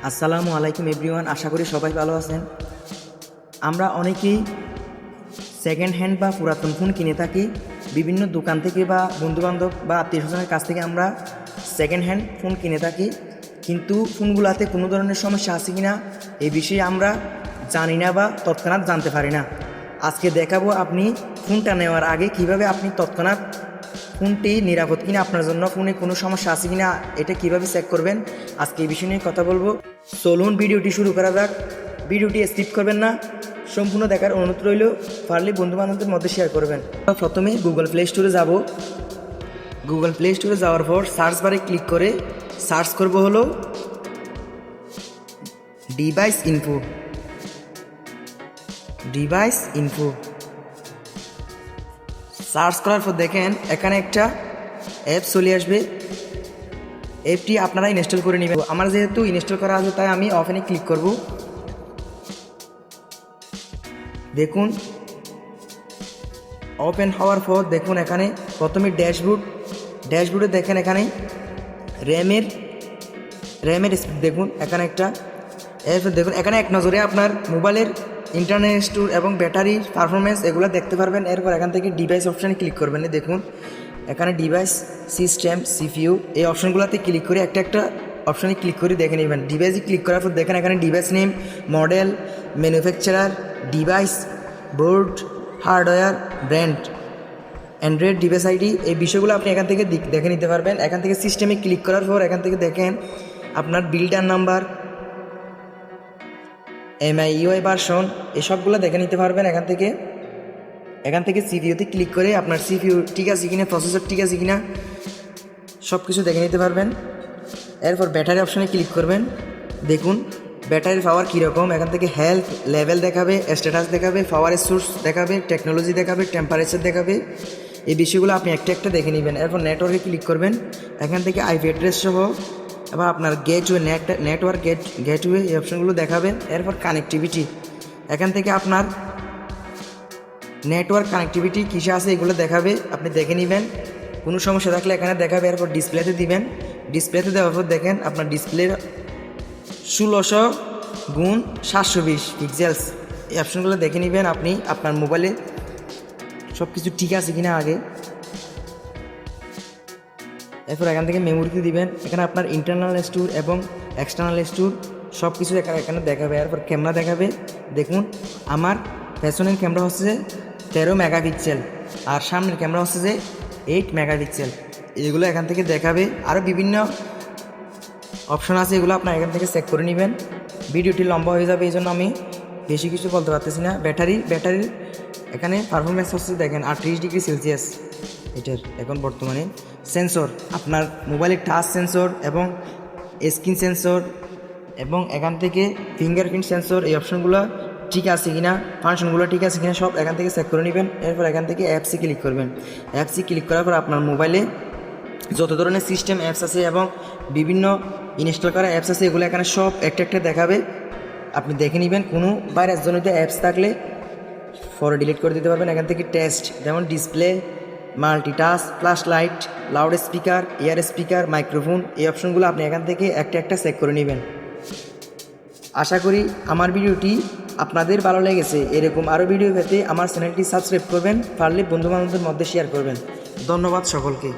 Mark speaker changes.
Speaker 1: আসসালামু আলাইকুম এভরিওয়ান, আশা করি সবাই ভালো আছেন। আমরা অনেকেই সেকেন্ড হ্যান্ড বা পুরাতন ফোন কিনে থাকি বিভিন্ন দোকান থেকে বা বন্ধুবান্ধব বা আত্মীয় স্বজনের কাছ থেকে আমরা সেকেন্ড হ্যান্ড ফোন কিনে থাকি, কিন্তু ফোনগুলোতে কোনো ধরনের সমস্যা আছে কি না এই বিষয়ে আমরা জানি না বা তৎক্ষণাৎ জানতে পারি না। আজকে দেখাবো আপনি ফোনটা নেওয়ার আগে কিভাবে আপনি তৎক্ষণাৎ ফোনটি নিরাপদ কিনা, আপনার জন্য ফোনে কোনো সমস্যা আছে কিনা এটা কিভাবে চেক করবেন, আজকে এই বিষয় নিয়ে কথা বলবো। চলুন ভিডিওটি শুরু করা যাক। ভিডিওটি স্কিপ করবেন না, সম্পূর্ণ দেখার অনুরোধ রইল। পারলে বন্ধু বান্ধবদের মধ্যে শেয়ার করবেন। প্রথমে গুগল প্লে স্টোরে যাব। গুগল প্লে স্টোরে যাওয়ার পর সার্চ বারে ক্লিক করে সার্চ করব হলো device info. Device info search করার পর দেখেন এখানে একটা অ্যাপ চলে আসবে। অ্যাপটি আপনারা ইনস্টল করে নেবেন। আমার যেহেতু ইনস্টল করা আছে তাই আমি ওপেনে ক্লিক করব। দেখুন ওপেন হওয়ার পর দেখুন এখানে প্রথমে ড্যাশবোর্ডে দেখেন এখানে র্যামের স্পিড দেখুন, এখানে একটা এরপর দেখুন এখানে এক নজরে আপনার মোবাইলের ইন্টারনেট স্টোর এবং ব্যাটারির পারফরমেন্স এগুলো দেখতে পারবেন। এরপর এখান থেকে ডিভাইস অপশানে ক্লিক করবেন। দেখুন এখানে ডিভাইস, সিস্টেম, সিপিইউ এই অপশানগুলোতে ক্লিক করে একটা অপশানে ক্লিক করে দেখে নেবেন। ডিভাইসে ক্লিক করার পর দেখেন এখানে device name, model, manufacturer, device, board, hardware, brand, Android device ID এই বিষয়গুলো আপনি এখান থেকে দেখে নিতে পারবেন। এখান থেকে সিস্টেমে ক্লিক করার পর এখান থেকে দেখেন আপনার বিল্ডার নাম্বার, MIUI ভার্সন এই সবগুলো দেখে নিতে পারবেন। এখান থেকে সিপিইউতে ক্লিক করে আপনার সিপিইউ ঠিক আছে কিনা, প্রসেসর ঠিক আছে কিনা সব কিছু দেখে নিতে পারবেন। এরপর ব্যাটারি অপশানে ক্লিক করবেন। দেখুন ব্যাটারির পাওয়ার কীরকম, এখান থেকে হেলথ লেভেল দেখাবে, স্ট্যাটাস দেখাবে, পাওয়ারের সোর্স দেখাবে, টেকনোলজি দেখাবে, টেম্পারেচার দেখাবে। এই বিষয়গুলো আপনি একটা দেখে নেবেন। এরপর নেটওয়ার্কে ক্লিক করবেন। এখান থেকে আইপি অ্যাড্রেস সহ এবার আপনার গেটওয়ে নেটওয়ার্ক গেটওয়ে এই অপশানগুলো দেখাবে। এরপর কানেক্টিভিটি, এখান থেকে আপনার নেটওয়ার্ক কানেক্টিভিটি কিসে আছে এগুলো দেখাবে, আপনি দেখে নেবেন। কোনো সমস্যা থাকলে এখানে দেখাবে। এরপর ডিসপ্লেতে দিবেন। ডিসপ্লেতে দেওয়ার পর দেখেন আপনার ডিসপ্লের 1600x720 পিক্সেলস এই অপশানগুলো দেখে নেবেন আপনি আপনার মোবাইলে সব কিছু ঠিক আছে কিনা আগে। এরপর এখান থেকে মেমোরিতে দিবেন। এখানে আপনার ইন্টারনাল স্টোর এবং এক্সটার্নাল স্টোর সব কিছু এখানে দেখাবে। এরপর ক্যামেরা দেখাবে। দেখুন আমার পেছনের ক্যামেরা হচ্ছে 13 মেগাপিক্সেল আর সামনের ক্যামেরা হচ্ছে যে 8 মেগাপিক্সেল। এগুলো এখান থেকে দেখাবে। আরও বিভিন্ন অপশন আছে, এগুলো আপনার এখান থেকে চেক করে নেবেন। ভিডিওটি লম্বা হয়ে যাবে এই জন্য আমি বেশি কিছু বলতে পারতেছি না। ব্যাটারির এখানে পারফরমেন্স হচ্ছে দেখেন 38 ডিগ্রি সেলসিয়াস এটার এখন বর্তমানে। সেন্সর আপনার মোবাইলের টাচ সেন্সর এবং স্ক্রিন সেন্সর এবং এখান থেকে ফিঙ্গারপ্রিন্ট সেন্সর এই অপশনগুলো ঠিক আছে কিনা, ফাংশনগুলো ঠিক আছে কিনা সব এখান থেকে চেক করে নেবেন। এরপর এখান থেকে অ্যাপসে ক্লিক করবেন। অ্যাপসে ক্লিক করার পর আপনার মোবাইলে যত ধরনের সিস্টেম অ্যাপস আছে এবং বিভিন্ন ইনস্টল করা অ্যাপস আছে এগুলো এখানে সব একটা দেখাবে, আপনি দেখে নেবেন। কোনো ভাইরাসজনিত অ্যাপস থাকলে পরে ডিলিট করে দিতে পারবেন। এখান থেকে টেস্ট যেমন display, multitask, flash light, loud speaker, air speaker, microphone এই অপশনগুলো আপনি এখান থেকে একটা চেক করে নেবেন। আশা করি আমার ভিডিওটি আপনাদের ভালো লেগেছে। এরকম আরও ভিডিও পেতে আমার চ্যানেলটি সাবস্ক্রাইব করবেন, পারলে বন্ধুবান্ধবদের মধ্যে শেয়ার করবেন। ধন্যবাদ সকলকে।